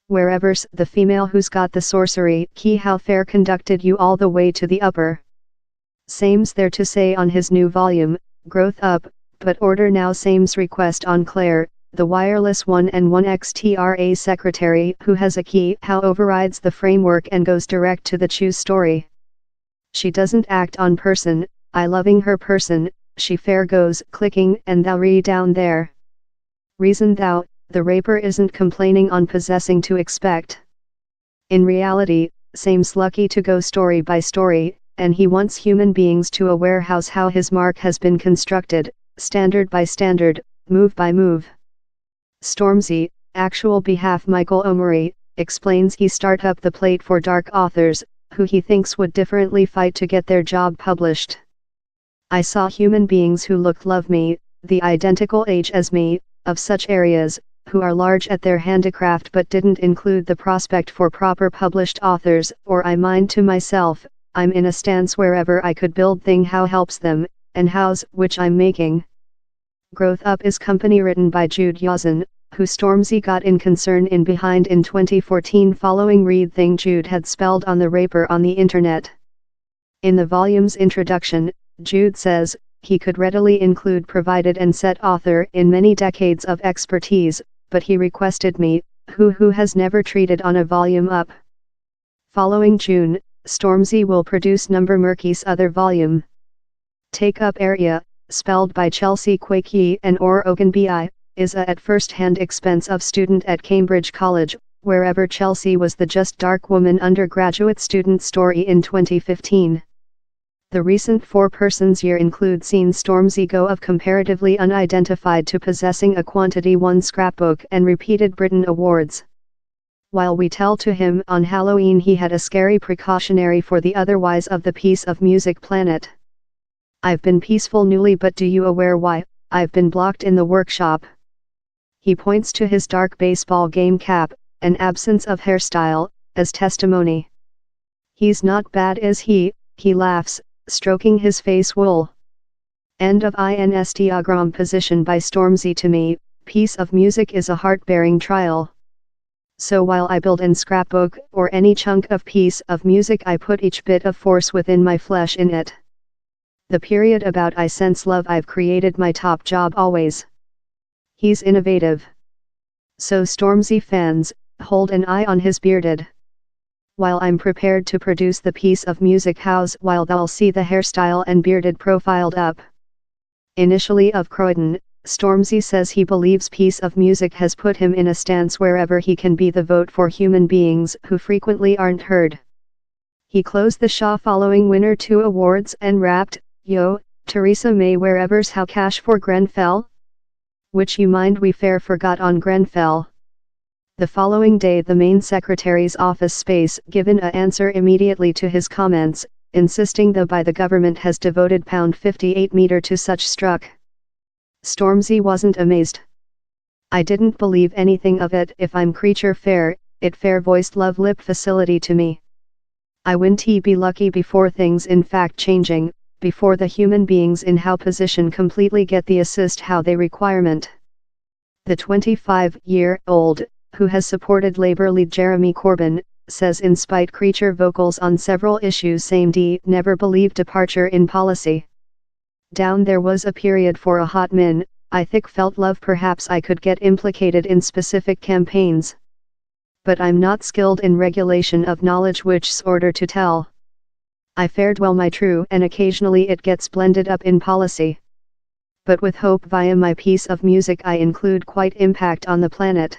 Wherever's the female who's got the sorcery key, how fair conducted you all the way to the upper. Same's there to say on his new volume, Growth Up, but order now. Same's request on Claire, the wireless 1&1XTRA secretary who has a key how overrides the framework and goes direct to the choose story. She doesn't act on person, I loving her person, she fair goes clicking and thou re down there. Reason thou, the raper isn't complaining on possessing to expect. In reality, Same's lucky to go story by story, and he wants human beings to a warehouse how his mark has been constructed, standard by standard, move by move. Stormzy, actual behalf Michael Omari, explains he start up the plate for dark authors, who he thinks would differently fight to get their job published. I saw human beings who looked love me, the identical age as me, of such areas, who are large at their handicraft but didn't include the prospect for proper published authors, or I mind to myself, I'm in a stance wherever I could build thing how helps them, and how's which I'm making. Growth Up is company written by Jude Yazan, who Stormzy got in concern in behind in 2014 following read thing Jude had spelled on the raper on the internet. In the volume's introduction, Jude says, he could readily include provided and set author in many decades of expertise, but he requested me, who has never treated on a volume up. Following June, Stormzy will produce number Murky's other volume. Take Up Area, spelled by Chelsea Quakey and or Ogunbi, is at first-hand expense of student at Cambridge College, wherever Chelsea was the just dark woman undergraduate student story in 2015. The recent 4 persons year include seen Stormzy go of comparatively unidentified to possessing a quantity 1 scrapbook and repeated Britain awards. While we tell to him on Halloween he had a scary precautionary for the otherwise of the piece of music planet. I've been peaceful newly, but do you aware why, I've been blocked in the workshop. He points to his dark baseball game cap, and absence of hairstyle, as testimony. He's not bad is he laughs, stroking his face wool. End of Instagram position by Stormzy. To me, piece of music is a heart-bearing trial. So while I build and scrapbook or any chunk of piece of music, I put each bit of force within my flesh in it. The period about I sense love, I've created my top job always. He's innovative. So Stormzy fans, hold an eye on his bearded. While I'm prepared to produce the piece of music house, while they'll see the hairstyle and bearded profiled up. Initially of Croydon, Stormzy says he believes piece of music has put him in a stance wherever he can be the vote for human beings who frequently aren't heard. He closed the show following winner 2 awards and rapped, "Yo, Theresa May wherever's how cash for Grenfell? Which you mind we fair forgot on Grenfell." The following day the main secretary's office space given a answer immediately to his comments, insisting the by the government has devoted £58 to such struck. Stormzy wasn't amazed. "I didn't believe anything of it. If I'm creature fair, it fair voiced love lip facility to me. I wouldn't be lucky before things in fact changing, before the human beings in how position completely get the assist how they requirement." The 25-year-old, who has supported Labour lead Jeremy Corbyn, says in spite creature vocals on several issues same D never believed departure in policy. "Down there was a period for a hot min, I thick felt love perhaps I could get implicated in specific campaigns. But I'm not skilled in regulation of knowledge which's order to tell. I fared well my true and occasionally it gets blended up in policy. But with hope via my piece of music I include quite impact on the planet.